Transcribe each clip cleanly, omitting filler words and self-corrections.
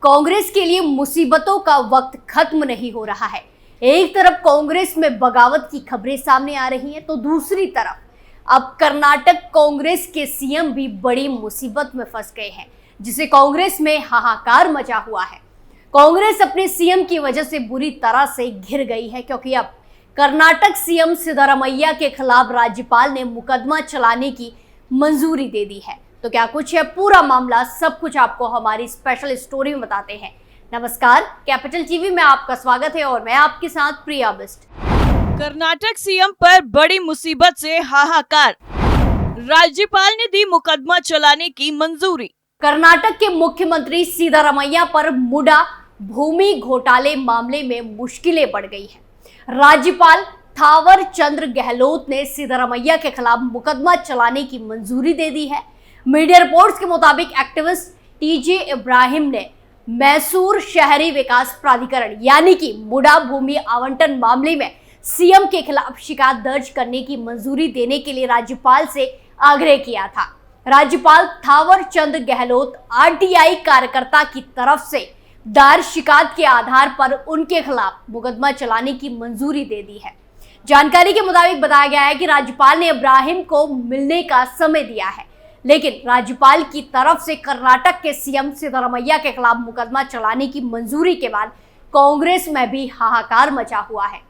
कांग्रेस के लिए मुसीबतों का वक्त खत्म नहीं हो रहा है। एक तरफ कांग्रेस में बगावत की खबरें सामने आ रही हैं, तो दूसरी तरफ अब कर्नाटक कांग्रेस के सीएम भी बड़ी मुसीबत में फंस गए हैं, जिसे कांग्रेस में हाहाकार मचा हुआ है। कांग्रेस अपने सीएम की वजह से बुरी तरह से घिर गई है, क्योंकि अब कर्नाटक सीएम सिद्धरामैया के खिलाफ राज्यपाल ने मुकदमा चलाने की मंजूरी दे दी है। तो क्या कुछ है पूरा मामला, सब कुछ आपको हमारी स्पेशल स्टोरी में बताते हैं। नमस्कार, कैपिटल टीवी में आपका स्वागत है और मैं आपके साथ प्रिया बिस्ट। कर्नाटक सीएम पर बड़ी मुसीबत से हाहाकार, राज्यपाल ने दी मुकदमा चलाने की मंजूरी। कर्नाटक के मुख्यमंत्री सिद्धरामैया पर मुडा भूमि घोटाले मामले में मुश्किलें बढ़ गई हैं। राज्यपाल थावर चंद गहलोत ने सिद्धरामैया के खिलाफ मुकदमा चलाने की मंजूरी दे दी है। मीडिया रिपोर्ट्स के मुताबिक एक्टिविस्ट टीजे इब्राहिम ने मैसूर शहरी विकास प्राधिकरण यानी कि मुडा भूमि आवंटन मामले में सीएम के खिलाफ शिकायत दर्ज करने की मंजूरी देने के लिए राज्यपाल से आग्रह किया था। राज्यपाल थावर चंद गहलोत आरटीआई कार्यकर्ता की तरफ से दायर शिकायत के आधार पर उनके खिलाफ मुकदमा चलाने की मंजूरी दे दी है। जानकारी के मुताबिक बताया गया है कि राज्यपाल ने इब्राहिम को मिलने का समय दिया है, लेकिन राज्यपाल की तरफ से कर्नाटक के सीएम सिद्धरामैया के खिलाफ मुकदमा चलाने की मंजूरी के बाद कांग्रेस में भी हाहाकार मचा हुआ है।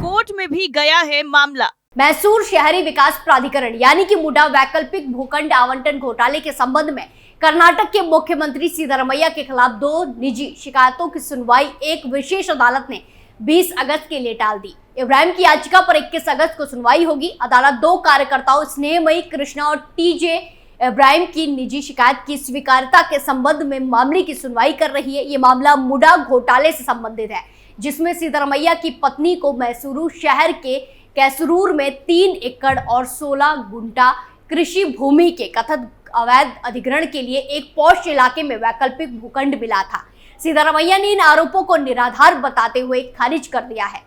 कोर्ट में भी गया है मामला। मैसूर शहरी विकास प्राधिकरण यानी कि मुडा वैकल्पिक भूखंड आवंटन घोटाले के संबंध में कर्नाटक के मुख्यमंत्री सिद्धरामैया के खिलाफ 2 निजी शिकायतों की सुनवाई एक विशेष अदालत ने 20 अगस्त के लिए टाल दी। इब्राहिम की याचिका पर 21 अगस्त को सुनवाई होगी। अदालत 2 कार्यकर्ताओं स्नेहमयी कृष्णा और टीजे इब्राहिम की निजी शिकायत की स्वीकार्यता के संबंध में मामले की सुनवाई कर रही है। ये मामला मुडा घोटाले से संबंधित है, जिसमें सिद्धरामैया की पत्नी को मैसूरू शहर के कैसरूर में 3 एकड़ और 16 गुंठा कृषि भूमि के कथित अवैध अधिग्रहण के लिए एक पॉश इलाके में वैकल्पिक भूखंड मिला था। सिद्धरामैया ने इन आरोपों को निराधार बताते हुए खारिज कर दिया है।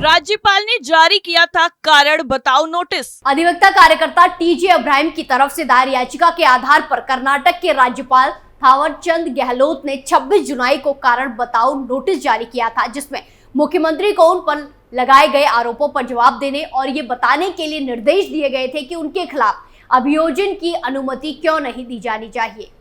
राज्यपाल ने जारी किया था कारण बताओ नोटिस। अधिवक्ता कार्यकर्ता टीजे इब्राहिम की तरफ से दायर याचिका के आधार पर कर्नाटक के राज्यपाल थावर चंद गहलोत ने 26 जुलाई को कारण बताओ नोटिस जारी किया था, जिसमें मुख्यमंत्री को उन पर लगाए गए आरोपों पर जवाब देने और ये बताने के लिए निर्देश दिए गए थे कि उनके खिलाफ अभियोजन की अनुमति क्यों नहीं दी जानी चाहिए।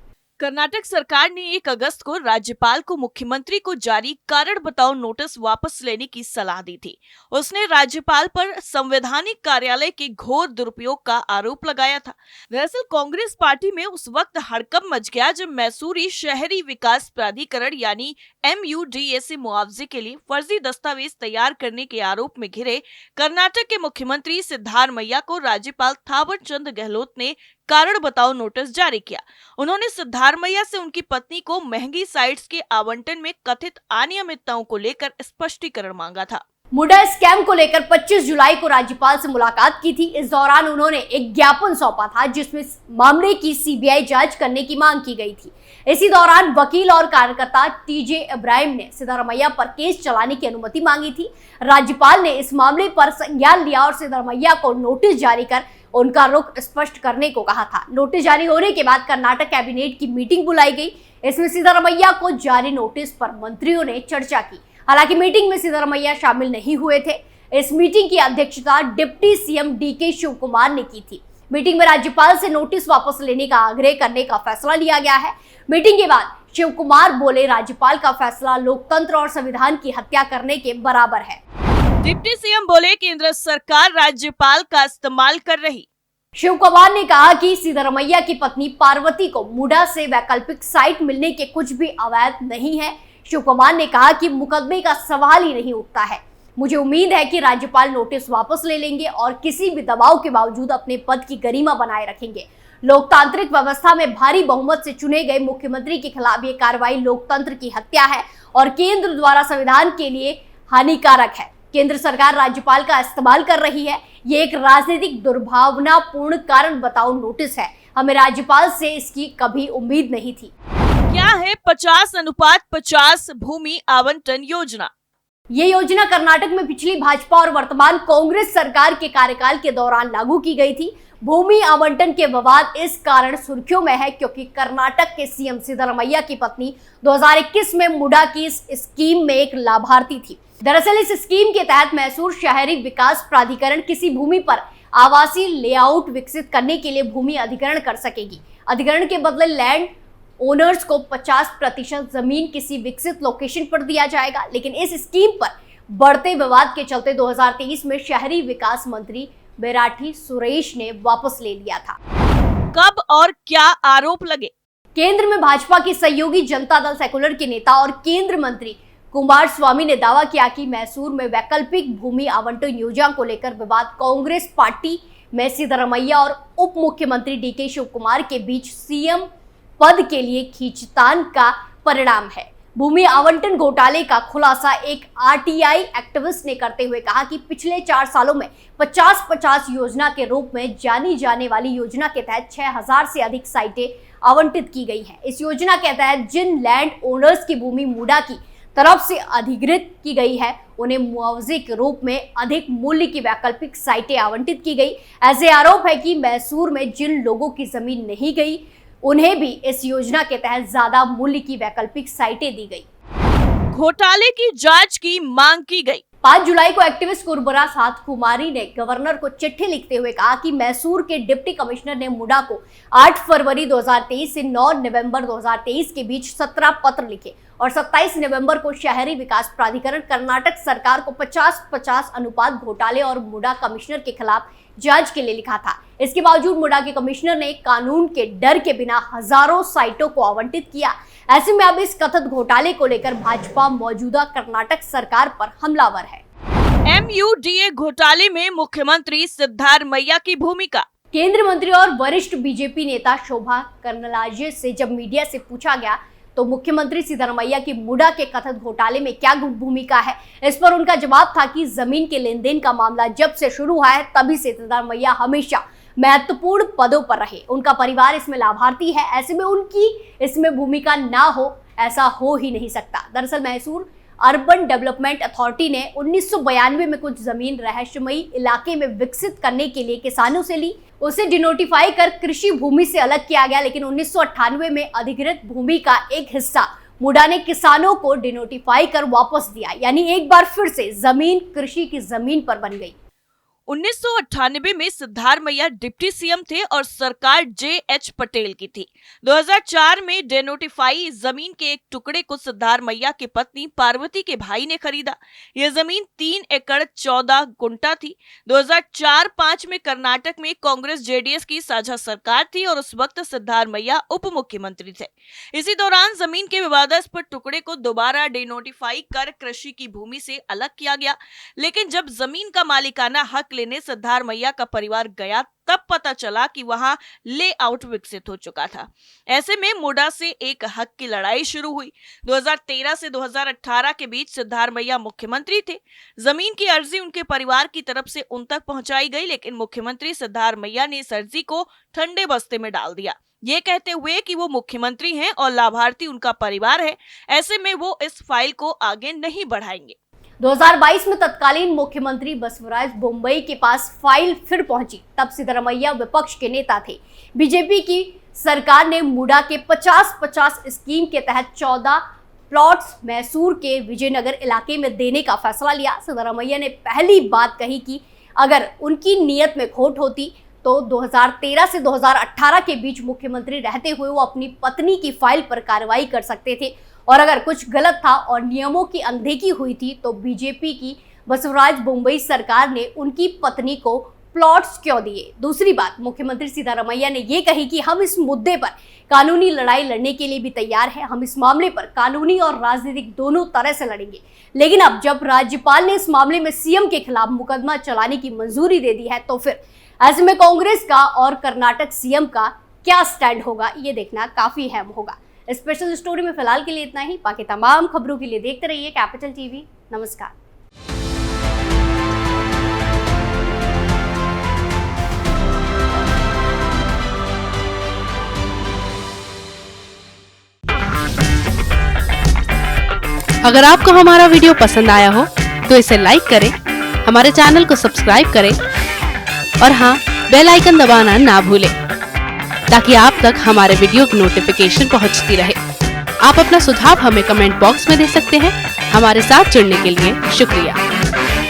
कर्नाटक सरकार ने 1 अगस्त को राज्यपाल को मुख्यमंत्री को जारी कारण बताओ नोटिस वापस लेने की सलाह दी थी। उसने राज्यपाल पर संवैधानिक कार्यालय के घोर दुरुपयोग का आरोप लगाया था। दरअसल कांग्रेस पार्टी में उस वक्त हड़कंप मच गया जब मैसूरी शहरी विकास प्राधिकरण यानी MUDA से मुआवजे के लिए फर्जी दस्तावेज तैयार करने के आरोप में घिरे कर्नाटक के मुख्यमंत्री सिद्धरामैया को राज्यपाल थावर चंद गहलोत ने कारण बताओ नोटिस जारी किया। उन्होंने सिद्धरामैया से उनकी पत्नी को महंगी साइट्स के आवंटन में कथित अनियमितताओं को लेकर स्पष्टीकरण मांगा था। मुडा स्कैम को लेकर 25 जुलाई को राज्यपाल से मुलाकात की थी। इस दौरान उन्होंने एक ज्ञापन सौंपा था, जिसमें मामले की सीबीआई जांच करने की मांग की गई थी। इसी दौरान वकील और कार्यकर्ता टीजे इब्राहिम ने सिद्धरामैया पर केस चलाने की अनुमति मांगी थी। राज्यपाल ने इस मामले पर संज्ञान लिया और सिद्धरामैया को नोटिस जारी कर उनका रुख स्पष्ट करने को कहा था। नोटिस जारी होने के बाद कर्नाटक कैबिनेट की मीटिंग बुलाई गई। इसमें सिद्धरामैया को जारी नोटिस पर मंत्रियों ने चर्चा की। हालांकि मीटिंग में सिद्धरामैया शामिल नहीं हुए थे। इस मीटिंग की अध्यक्षता डिप्टी सीएम DK शिवकुमार ने की थी। मीटिंग में राज्यपाल से नोटिस वापस लेने का आग्रह करने का फैसला लिया गया है। मीटिंग के बाद शिवकुमार बोले, राज्यपाल का फैसला लोकतंत्र और संविधान की हत्या करने के बराबर है। डिप्टी सीएम बोले, केंद्र सरकार राज्यपाल का इस्तेमाल कर रही। शिवकुमार ने कहा कि सिद्धरामैया की पत्नी पार्वती को मुडा से वैकल्पिक साइट मिलने के कुछ भी अवैध नहीं है। शिवकुमार ने कहा कि मुकदमे का सवाल ही नहीं उठता है। मुझे उम्मीद है कि राज्यपाल नोटिस वापस ले लेंगे और किसी भी दबाव के बावजूद अपने पद की गरिमा बनाए रखेंगे। लोकतांत्रिक व्यवस्था में भारी बहुमत से चुने गए मुख्यमंत्री के खिलाफ ये कार्रवाई लोकतंत्र की हत्या है और केंद्र द्वारा संविधान के लिए हानिकारक है। केंद्र सरकार राज्यपाल का इस्तेमाल कर रही है। ये एक राजनीतिक दुर्भावनापूर्ण कारण बताओ नोटिस है। हमें राज्यपाल से इसकी कभी उम्मीद नहीं थी। क्या है 50:50 भूमि आवंटन योजना? ये योजना कर्नाटक में पिछली भाजपा और वर्तमान कांग्रेस सरकार के कार्यकाल के दौरान लागू की गई थी। भूमि आवंटन के विवाद इस कारण सुर्खियों में है क्योंकि कर्नाटक के सीएम सिद्धरमैया की पत्नी 2021 में मुडा की इस स्कीम में एक लाभार्थी थी। दरअसल इस स्कीम के तहत मैसूर शहरी विकास प्राधिकरण किसी भूमि पर आवासीय लेआउट विकसित करने के लिए भूमि अधिग्रहण कर सकेगी। अधिग्रहण के बदले लैंड ओनर्स को 50% जमीन किसी विकसित लोकेशन पर दिया जाएगा। लेकिन इस स्कीम पर बढ़ते विवाद के चलते 2023 में शहरी विकास मंत्री बेराठी सुरेश ने वापस ले लिया था। कब और क्या आरोप लगे? केंद्र में भाजपा की सहयोगी जनता दल सेकुलर के नेता और केंद्र मंत्री कुमारस्वामी ने दावा किया कि मैसूर में वैकल्पिक भूमि आवंटन योजना को लेकर विवाद कांग्रेस पार्टी में सिद्धरमैया और उप मुख्यमंत्री डीके शिव कुमार के बीच सीएम पद के लिए खींचतान का परिणाम है। भूमि आवंटन घोटाले का खुलासा एक आरटीआई एक्टिविस्ट ने करते हुए कहा कि पिछले 4 सालों में 50-50 योजना के रूप में जानी जाने वाली योजना के तहत 6000 से अधिक साइटें आवंटित की गई हैं। इस योजना के तहत जिन लैंड ओनर्स की भूमि मुडा की तरफ से अधिग्रहित की गई है उन्हें मुआवजे के रूप में अधिक मूल्य की वैकल्पिक साइटें आवंटित की गई। ऐसे आरोप है कि मैसूर में जिन लोगों की जमीन नहीं गई उन्हें भी इस योजना के तहत ज्यादा मूल्य की वैकल्पिक साइटें दी गई। घोटाले की जांच की मांग की गई। 5 जुलाई को एक्टिविस्ट कुरबरा साथ कुमारी ने गवर्नर को चिट्ठी लिखते हुए कहा कि मैसूर के डिप्टी कमिश्नर ने मुडा को 8 फरवरी 2023 से 9 नवंबर 2023 के बीच 17 पत्र लिखे और 27 नवंबर को शहरी विकास प्राधिकरण कर्नाटक सरकार को 50-50 अनुपात घोटाले और मुडा कमिश्नर के खिलाफ जांच के लिए लिखा था। इसके बावजूद मुडा के कमिश्नर ने कानून के डर के बिना हजारों साइटों को आवंटित किया। ऐसे में अब इस कथित घोटाले को लेकर भाजपा मौजूदा कर्नाटक सरकार पर हमलावर है। MUDA घोटाले में मुख्यमंत्री सिद्धरमैया की भूमिका। केंद्रीय मंत्री और वरिष्ठ बीजेपी नेता शोभा करंदलाजे से जब मीडिया से पूछा गया तो मुख्यमंत्री सिद्धरमैया की मुडा के कथित घोटाले में क्या भूमिका है, इस पर उनका जवाब था कि जमीन के लेन देन का मामला जब से शुरू हुआ है तभी से सिद्धरमैया हमेशा महत्वपूर्ण पदों पर रहे। उनका परिवार इसमें लाभार्थी है, ऐसे में उनकी इसमें भूमिका ना हो ऐसा हो ही नहीं सकता। दरअसल मैसूर अर्बन डेवलपमेंट अथॉरिटी ने 1992 में कुछ जमीन रहस्यमयी इलाके में विकसित करने के लिए किसानों से ली। उसे डिनोटिफाई कर कृषि भूमि से अलग किया गया, लेकिन 1998 में अधिकृत भूमि का एक हिस्सा मुडा ने किसानों को डिनोटिफाई कर वापस दिया, यानी एक बार फिर से जमीन कृषि की जमीन पर बन गई। 1998 में सिद्धरमैया डिप्टी सीएम थे और सरकार JH पटेल की थी। 2004 में डेनोटिफाई जमीन के एक टुकड़े को सिद्धरमैया की पत्नी पार्वती के भाई ने खरीदा। यह जमीन 3 एकड़ 14 गुंठा थी। 2004-5 में कर्नाटक में कांग्रेस JDS की साझा सरकार थी और उस वक्त सिद्धरमैया उप मुख्यमंत्री थे। इसी दौरान जमीन के विवादास्पद टुकड़े को दोबारा डेनोटिफाई कर कृषि की भूमि से अलग किया गया, लेकिन जब जमीन का मालिकाना हक लेने सिद्धरमैया का परिवार गया तब पता चला कि वहां लेआउट विकसित हो चुका था। ऐसे में मुडा से एक हक की लड़ाई शुरू हुई। 2013 से 2018 के बीच सिद्धरमैया मुख्यमंत्री थे। जमीन की अर्जी उनके परिवार की तरफ से उन तक पहुंचाई गई, लेकिन मुख्यमंत्री सिद्धरमैया ने इस अर्जी को ठंडे बस्ते में डाल दिया, ये कहते हुए कि वो मुख्यमंत्री हैं और लाभार्थी उनका परिवार है। ऐसे में वो इस फाइल को आगे नहीं बढ़ाएंगे। 2022 में तत्कालीन मुख्यमंत्री बसवराज बोम्मई के पास फाइल फिर पहुंची, तब सिद्धरमैया विपक्ष के नेता थे। बीजेपी की सरकार ने मुडा के 50-50 स्कीम के तहत 14 प्लॉट्स मैसूर के विजयनगर इलाके में देने का फैसला लिया। सिद्धरमैया ने पहली बात कही कि अगर उनकी नीयत में खोट होती तो 2013 से 2018 के बीच मुख्यमंत्री रहते हुए वो अपनी पत्नी की फाइल पर कार्रवाई कर सकते थे, और अगर कुछ गलत था और नियमों की अनदेखी हुई थी तो बीजेपी की बसवराज बोम्मई सरकार ने उनकी पत्नी को प्लॉट्स क्यों दिए। दूसरी बात, मुख्यमंत्री सिद्धरमैया ने ये कही कि हम इस मुद्दे पर कानूनी लड़ाई लड़ने के लिए भी तैयार हैं। हम इस मामले पर कानूनी और राजनीतिक दोनों तरह से लड़ेंगे, लेकिन अब जब राज्यपाल ने इस मामले में सीएम के खिलाफ मुकदमा चलाने की मंजूरी दे दी है तो फिर ऐसे में कांग्रेस का और कर्नाटक सीएम का क्या स्टैंड होगा, ये देखना काफी अहम होगा। स्पेशल स्टोरी में फिलहाल के लिए इतना ही। बाकी तमाम खबरों के लिए देखते रहिए कैपिटल टीवी। नमस्कार। अगर आपको हमारा वीडियो पसंद आया हो तो इसे लाइक करें, हमारे चैनल को सब्सक्राइब करें और हाँ, बेल आइकन दबाना ना भूलें ताकि आप तक हमारे वीडियो की नोटिफिकेशन पहुंचती रहे। आप अपना सुझाव हमें कमेंट बॉक्स में दे सकते हैं। हमारे साथ जुड़ने के लिए शुक्रिया।